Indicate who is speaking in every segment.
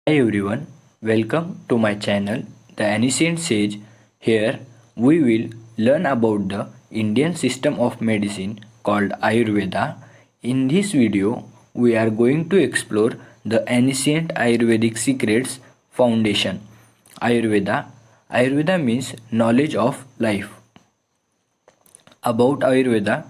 Speaker 1: Hi everyone, welcome to my channel, The Ancient Sage. Here we will learn about the Indian system of medicine called Ayurveda. In this video, we are going to explore the ancient Ayurvedic secrets foundation. Ayurveda. Ayurveda means knowledge of life. About Ayurveda,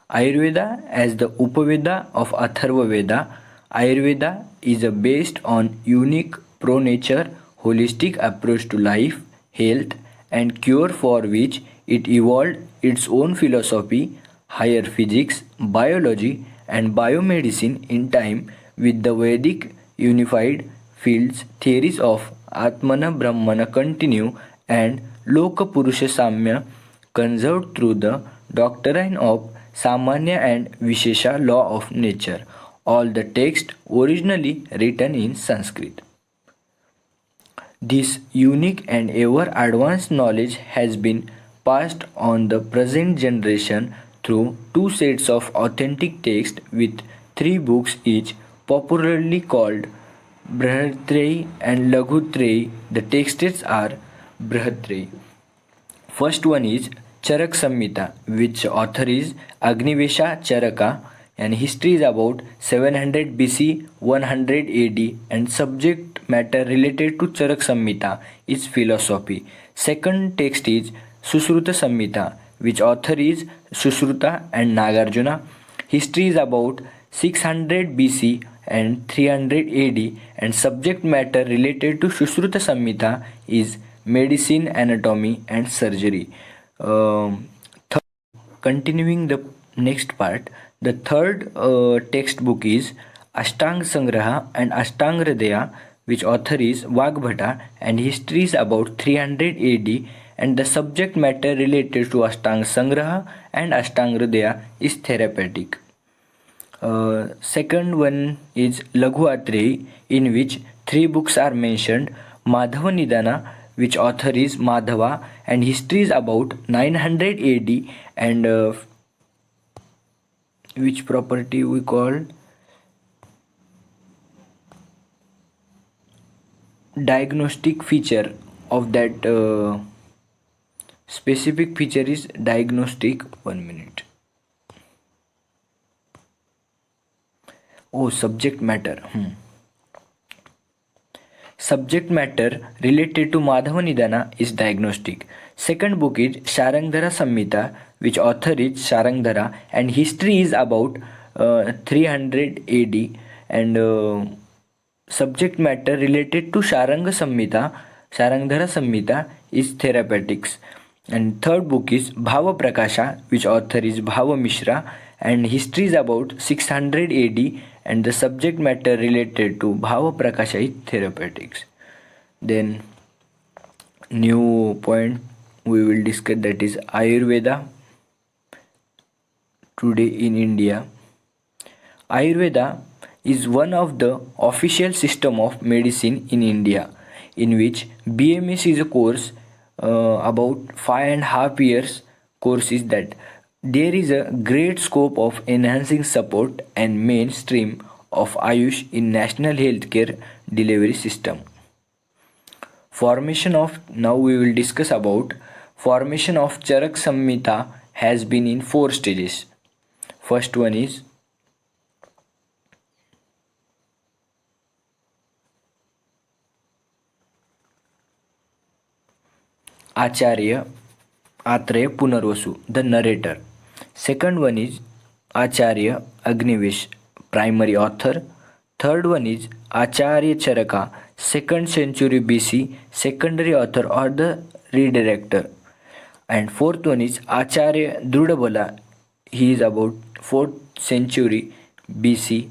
Speaker 1: Ayurveda as the Upaveda of Atharva Veda, Ayurveda is based on unique pro-nature holistic approach to life, health and cure for which it evolved its own philosophy, higher physics, biology and biomedicine in time with the Vedic unified fields theories of Atmana Brahmana continue and Loka Purusha Samya conserved through the doctrine of Samanya and Vishesha law of nature, all the text originally written in Sanskrit. This unique and ever advanced knowledge has been passed on the present generation through two sets of authentic texts with three books each, popularly called Brihatrayi and Laghutrayi. The texts are Brihatrayi. First one is Charak Samhita, which author is Agnivesha Charaka, and history is about 700 BC, 100 AD, and subject matter related to Charak Samhita is philosophy. Second text is Susruta Samhita, which author is Susruta and Nagarjuna. History is about 600 BC and 300 AD, and subject matter related to Susruta Samhita is medicine, anatomy, and surgery. Continuing the next part, the third textbook is Ashtang Sangraha and Ashtang Hridaya, which author is Vagbhata, and history is about 300 AD, and the subject matter related to Ashtang Sangraha and Ashtang Hridaya is therapeutic. Second one is Laghu Atreyi, in which three books are mentioned: Madhava Nidana, which author is Madhava, and history is about 900 AD, and which property we call diagnostic feature of that specific feature is diagnostic. 1 minute. Oh, subject matter. Subject matter related to Madhava Nidana is diagnostic. Second book is Sharangdhara Samhita, which author is Sharangdhara, and history is about 300 AD, and subject matter related to Sharangdhara Samhita is therapeutics. And third book is Bhava Prakasha, which author is Bhava Mishra, and history is about 600 AD, and the subject matter related to Bhava Prakasha is therapeutics. Then new point we will discuss, that is Ayurveda today in India. Ayurveda is one of the official system of medicine in India, in which BMS is a course about 5.5 years course is that there is a great scope of enhancing support and mainstream of Ayush in national healthcare delivery system. Formation of, now we will discuss about formation of Charak Samhita has been in 4 stages. First one is Acharya Atreya Punarvasu, the narrator. Second one is Acharya Agnivesh, primary author. Third one is Acharya Charaka, 2nd century BC, secondary author or the redirector. And fourth one is Acharya Drudabala, he is about 4th century BC.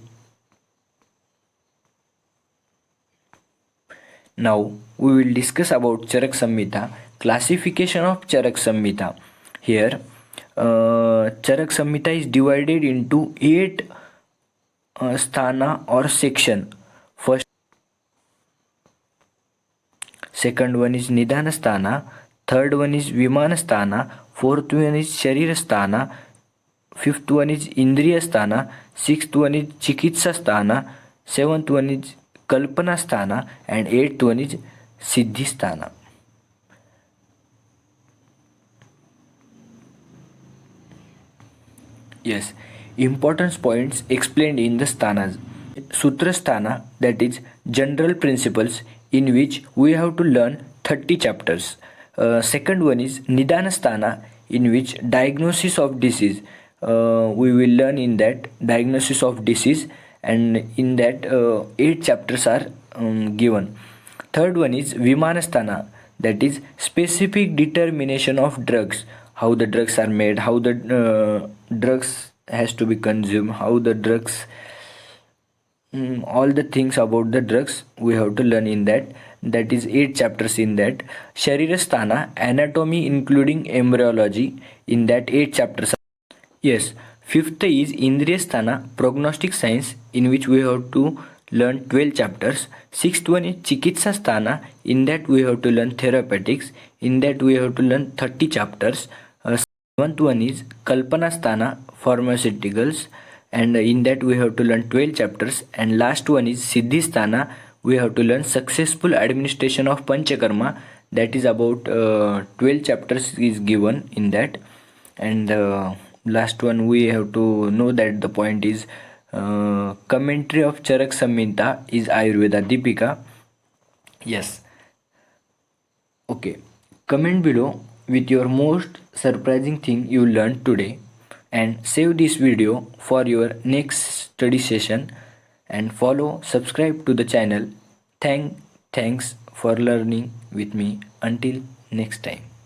Speaker 1: Now we will discuss about Charak Samhita, classification of Charak Samhita. Here Charak Samhita is divided into 8 sthana or section. First, second one is Nidana Sthana, third one is Vimana Sthana, fourth one is Sharira Sthana, fifth one is Indriya Sthana, sixth one is Chikitsa Sthana, seventh one is Kalpanasthana, and eighth one is Siddhisthana. Yes, importance points explained in the sthanas. Sutrasthana, that is general principles in which we have to learn 30 chapters. Second one is Nidanasthana, in which diagnosis of disease. We will learn in that diagnosis of disease, and in that 8 chapters are given. Third one is Vimanasthana, that is specific determination of drugs, how the drugs are made, how the drugs has to be consumed, how the drugs, all the things about the drugs we have to learn in that. That is 8 chapters in that. Sharirasthana, anatomy including embryology, in that 8 chapters. Yes, fifth is Indriyasthana, prognostic science, in which we have to learn 12 chapters. Sixth one is Chikitsa Sthana, in that we have to learn therapeutics, in that we have to learn 30 chapters. Seventh one is Kalpana Sthana, pharmaceuticals, and in that we have to learn 12 chapters. And last one is Siddhisthana, we have to learn successful administration of Panchakarma, that is about 12 chapters is given in that. And last one we have to know that the point is commentary of Charak Samhita is Ayurveda Deepika. Yes. Okay. Comment below with your most surprising thing you learned today, and save this video for your next study session, and follow subscribe to the channel. Thanks for learning with me. Until next time.